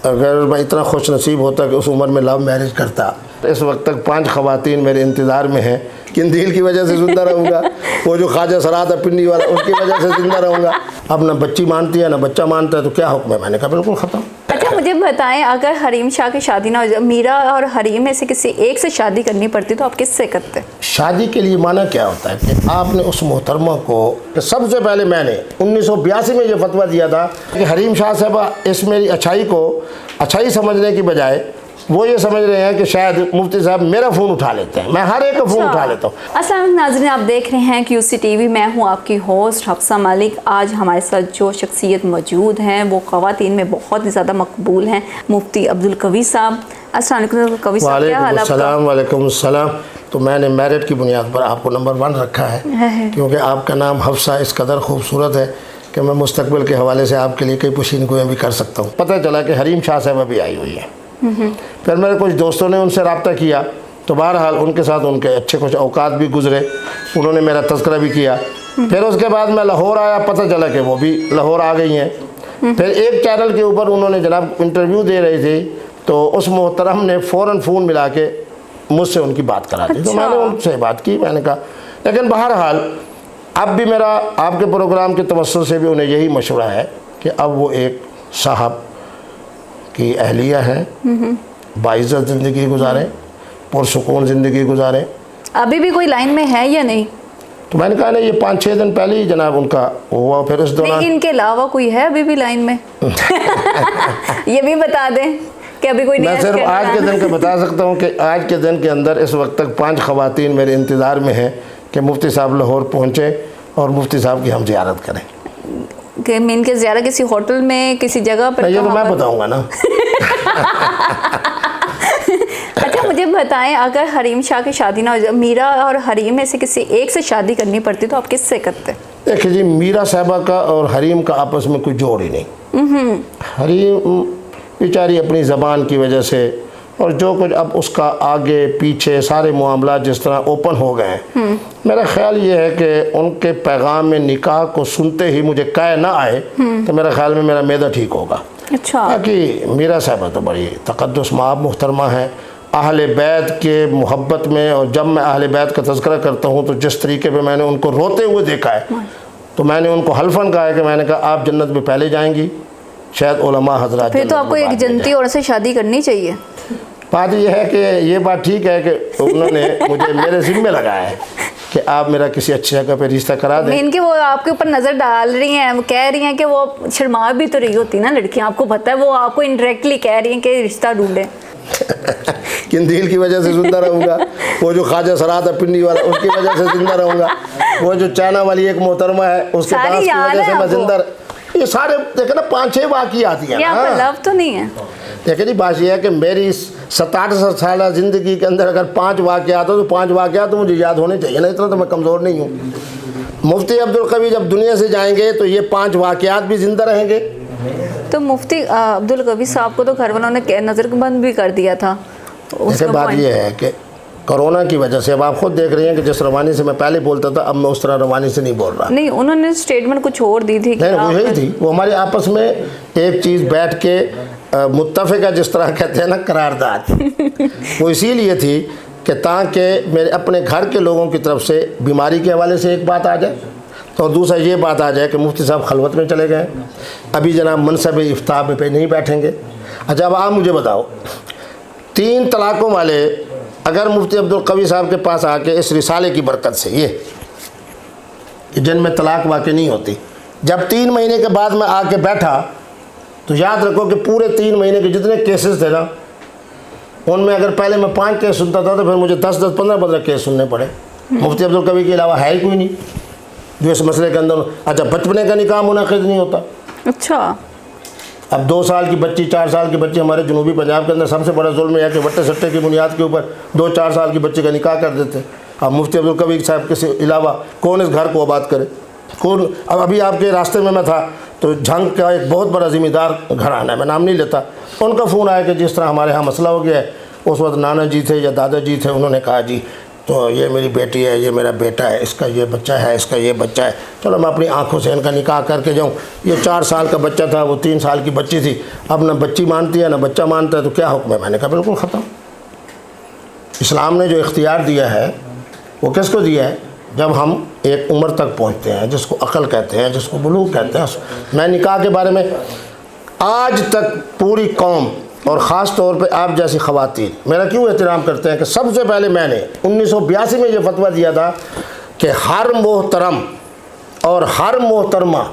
अगर मैं इतना खुश नसीब होता कि उस उम्र में लव मैरिज करता, इस वक्त तक 5 ख़वातीन मेरे इंतज़ार में हैं। किन दिल की वजह से ज़िंदा रहूँगा, वो जो ख्वाजा सरात है पिंडी वाला, उसकी वजह से ज़िंदा रहूँगा। अब ना बच्ची मानती है ना बच्चा मानता है, तो क्या हुक्म है? मैंने कहा बिल्कुल ख़त्म। अच्छा मुझे बताएं, अगर हरीम शाह की शादी ना हो जाए, मीरा और हरीम में से किसी एक से शादी करनी पड़ती तो आप किससे करते? शादी के लिए माना क्या होता है कि आपने उस मोहतरमा को, सबसे पहले मैंने 1982 में ये फतवा दिया था कि हरीम शाह साहबा इस मेरी अच्छाई को अच्छाई समझने की बजाय वो ये समझ रहे हैं कि शायद मुफ्ती साहब मेरा फ़ोन उठा लेते हैं। मैं हर एक का फ़ोन उठा लेता हूँ। अस्सलाम नाज़रीन, आप देख रहे हैं QC TV। मैं हूँ आपकी होस्ट हफ्सा मलिक। आज हमारे साथ जो शख्सियत मौजूद हैं वो ख़वातीन में बहुत ही ज़्यादा मकबूल हैं, मुफ्ती अब्दुल कवी साहब। अस्सलाम वालेकुम कवी साहब, क्या हाल है? वालेकुम सलाम। तो मैंने मेरिट की बुनियाद पर आपको नंबर 1 रखा है क्योंकि आपका नाम हफ्सा इस कदर खूबसूरत है कि मैं मुस्तकबिल के हवाले से आपके लिए कई पुशीन गोएँ भी कर सकता हूँ। पता चला कि हरीम शाह साहबा भी आई हुई है। फिर मेरे कुछ दोस्तों ने उनसे रब्ता किया, तो बहरहाल उनके साथ उनके अच्छे कुछ औकात भी गुजरे, उन्होंने मेरा तज़किरा भी किया। फिर उसके बाद मैं लाहौर आया, पता चला कि वो भी लाहौर आ गई हैं। फिर एक चैनल के ऊपर उन्होंने जनाब इंटरव्यू दे रही थी, तो उस मोहतरम ने फ़ौरन फ़ोन मिला के मुझसे उनकी बात करा दी। तो मैंने उनसे बात की, मैंने कहा, लेकिन बहरहाल अब भी मेरा आपके प्रोग्राम के तवस्सुल से भी उन्हें यही मशवरा है कि अब वो एक साहब की अहलिया है, बाइज़्ज़त ज़िंदगी गुजारें, पुरसुकून ज़िंदगी गुजारें। अभी भी कोई लाइन में है या नहीं? तो मैंने कहा ना, ये 5-6 दिन पहले ही जनाब उनका हुआ। फिर उस दौरान इनके अलावा कोई है अभी भी लाइन में? ये भी बता दें कि अभी कोई नहीं। मैं सिर्फ आज के दिन का बता सकता हूँ कि आज के दिन के अंदर इस वक्त तक 5 ख़वातीन मेरे इंतज़ार में हैं कि मुफ्ती साहब लाहौर पहुँचे और मुफ्ती साहब की हम ज़ियारत करें। कि मीन के ज़्यादा किसी होटल में किसी जगह पर? ये तो मैं बताऊँगा ना। अच्छा मुझे बताएं, अगर हरीम शाह की शादी ना हो जाए, मीरा और हरीम में से किसी एक से शादी करनी पड़ती तो आप किससे करते? देखिए जी, मीरा साहबा का और हरीम का आपस में कोई जोड़ ही नहीं। हरीम बेचारी अपनी ज़बान की वजह से और जो कुछ अब उसका आगे पीछे सारे मामला जिस तरह ओपन हो गए हैं, मेरा ख्याल ये है कि उनके पैगाम में निकाह को सुनते ही मुझे कह ना आए तो मेरा ख्याल में मेरा मैदा ठीक होगा। अच्छा। बाकी मीरा साहबा तो बड़ी तक़द्दुस माब मुहतरमा है, अहले बैत के मोहब्बत में। और जब मैं अहले बैत का तज़किरा करता हूँ तो जिस तरीके पर मैंने उनको रोते हुए देखा है, तो मैंने उनको हल्फन कहा है कि मैंने कहा आप जन्नत में पहले जाएंगी, शायद उलमा हज़रात। फिर तो आपको एक जन्नती औरत से शादी करनी चाहिए। बात यह है कि ये बात ठीक है कि उन्होंने मुझे मेरे ज़िम्मे लगाया है कि आप मेरा किसी अच्छी जगह पे रिश्ता करा दें। इनके वो आपके ऊपर नज़र डाल रही हैं, वो कह रही हैं कि वो शर्मा भी तो रही होती ना लड़कियां, आपको पता है, वो आपको इनडायरेक्टली कह रही हैं कि रिश्ता ढूंढें। किन दिल की वजह से ज़िंदा रहूँगा, वो जो ख्वाजा सरात है पिंडी वाला, उसकी वजह से ज़िंदा रहूँगा। वो जो चाइना वाली एक मोहतरमा है, उसके डांस की वजह से मैं ज़िंदा। ये सारे देखे ना 5-6 वाक़ियात आती हैं। आपका लव तो नहीं है? देखिए जी, बात यह है कि मेरी 67 साल ज़िंदगी के अंदर अगर 5 वाक़ियात हो तो 5 वाक़ियात तो मुझे याद होने चाहिए ना, इतना तो मैं कमज़ोर नहीं हूँ। मुफ्ती अब्दुल कवी जब दुनिया से जाएंगे तो ये 5 वाक़ियात भी ज़िंदा रहेंगे। तो मुफ्ती अब्दुल कवी साहब को तो घर वालों ने नज़रबंद भी कर दिया था। जैसे बात यह है कि कोरोना की वजह से अब आप खुद देख रही हैं कि जिस रवानी से मैं पहले बोलता था, अब मैं उस तरह रवानी से नहीं बोल रहा। नहीं, उन्होंने स्टेटमेंट कुछ और दी थी। नहीं, वो यही थी, वो हमारे आपस में एक चीज़ बैठ के मुत्तफ़िका जिस तरह कहते हैं ना, करारदाद, वो इसीलिए थी कि ताकि मेरे अपने घर के लोगों की तरफ से बीमारी के हवाले से एक बात आ जाए और दूसरा ये बात आ जाए कि मुफ्ती साहब खलवत में चले गए, अभी जनाब मनसब इफ्ताह पे नहीं बैठेंगे। अच्छा अब आप मुझे बताओ, 3 तलाक़ों वाले अगर मुफ्ती अब्दुल कवी साहब के पास आके इस रिसाले की बरकत से ये जिनमें तलाक़ वाक़ई नहीं होती, जब 3 महीने के बाद मैं आके बैठा तो याद रखो कि पूरे 3 महीने के जितने केसेस थे ना, उनमें अगर पहले मैं 5 केस सुनता था तो फिर मुझे 10-10, 15-15 केस सुनने पड़े। मुफ्ती अब्दुल कवी के अलावा है ही कोई नहीं जो इस मसले के अंदर। अच्छा, बचपने का निकाह मुनाक़िद नहीं होता। अच्छा। अब 2 साल की बच्ची, 4 साल की बच्ची, हमारे जनूबी पंजाब के अंदर सबसे बड़ा जुल्म है कि वट्टे सट्टे की बुनियाद के ऊपर 2-4 साल की बच्ची का निकाह कर देते। अब मुफ्ती अब्दुल कवी साहब के अलावा कौन इस घर को आबाद करे, कौन? अब अभी आपके रास्ते में मैं था तो झंग का एक बहुत बड़ा ज़िम्मेदार घराना है, मैं नाम नहीं लेता, उनका फ़ोन आया कि जिस तरह हमारे यहाँ मसला हो गया है। उस वक्त नाना जी थे या दादा जी थे, उन्होंने कहा जी तो ये मेरी बेटी है, ये मेरा बेटा है, इसका ये बच्चा है, इसका ये बच्चा है, चलो मैं अपनी आंखों से इनका निकाह करके जाऊँ। ये 4 साल का बच्चा था, वो 3 साल की बच्ची थी, अब ना बच्ची मानती है ना बच्चा मानता है, तो क्या हुक्म है? मैंने कहा बिल्कुल ख़त्म। इस्लाम ने जो इख्तियार दिया है वो किसको दिया है? जब हम एक उम्र तक पहुँचते हैं, जिसको अक़ल कहते हैं, जिसको बुलूग कहते हैं। मैं निकाह के बारे में आज तक पूरी कौम और ख़ास तौर पे आप जैसी ख़वातीन मेरा क्यों एहतराम करते हैं कि सबसे पहले मैंने 1982 में ये फतवा दिया था कि हर मोहतरम और हर मोहतरमा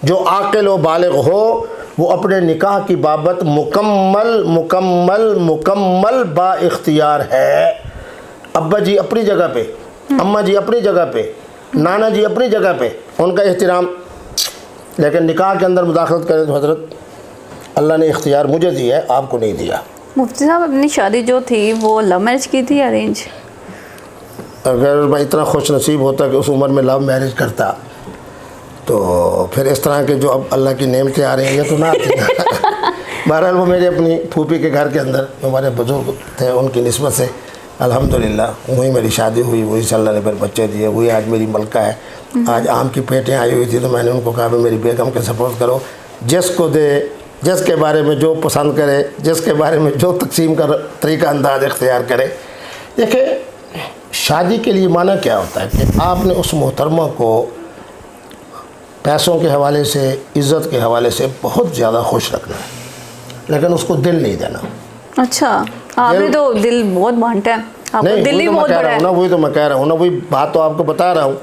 जो आक़िल व बालिग़ हो वो अपने निकाह की बाबत मुकम्मल बाइख्तियार है। अब्बा जी अपनी जगह पे, अम्मा जी अपनी जगह पे, नाना जी अपनी जगह पे, उनका एहतराम। लेकिन निकाह के अंदर मुदाखलत करें तो हज़रत अल्लाह ने इख्तियार मुझे दिया है, आपको नहीं दिया। मुफ्ती साहब अपनी शादी जो थी वो लव मैरिज की थी, अरेंज? अगर मैं इतना खुश नसीब होता कि उस उम्र में लव मैरिज करता तो फिर इस तरह के जो अब अल्लाह की नेमतें आ रही हैं ये तो ना आती ना। बहरहाल वो मेरे अपनी फूफी के घर के अंदर हमारे बुज़ुर्ग थे, उनकी निस्बत से अल्हम्दुलिल्लाह वही मेरी शादी हुई, वही से अल्लाह ने फिर बच्चे दिए, वही आज मेरी मलका है। आज आम की पेटें आई हुई थी तो मैंने उनको कहा मेरी बेगम के सपोर्ट करो, जिसको दे, जिसके बारे में जो पसंद करे, जिसके बारे में जो तकसीम का तरीका अंदाज इख्तियार करे। देखिए शादी के लिए माना क्या होता है कि आपने उस मोहतरमा को पैसों के हवाले से, इज़्ज़त के हवाले से बहुत ज़्यादा खुश रखना है, लेकिन उसको दिल नहीं देना। अच्छा, आपने तो दिल बहुत बांटा है, आपका दिल ही बहुत बड़ा है ना। वही तो मैं कह रहा हूँ ना, वही बात तो आपको बता रहा हूँ।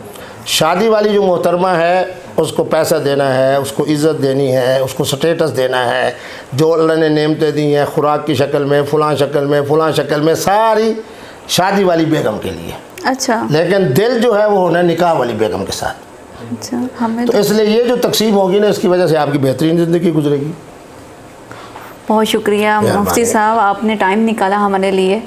शादी वाली जो मोहतरमा है उसको पैसा देना है, उसको इज़्ज़त देनी है, उसको स्टेटस देना है, जो अल्लाह ने नेमतें दी हैं खुराक की शक्ल में, फ़लाँ शक्ल में, फ़लाँ शक्ल में, सारी शादी वाली बेगम के लिए। अच्छा, लेकिन दिल जो है वो होना निकाह वाली बेगम के साथ। अच्छा, हमें तो इसलिए ये जो तकसीम होगी ना, इसकी वजह से आपकी बेहतरीन ज़िंदगी गुजरेगी। बहुत शुक्रिया मुफ्ती साहब, आपने टाइम निकाला हमारे लिए।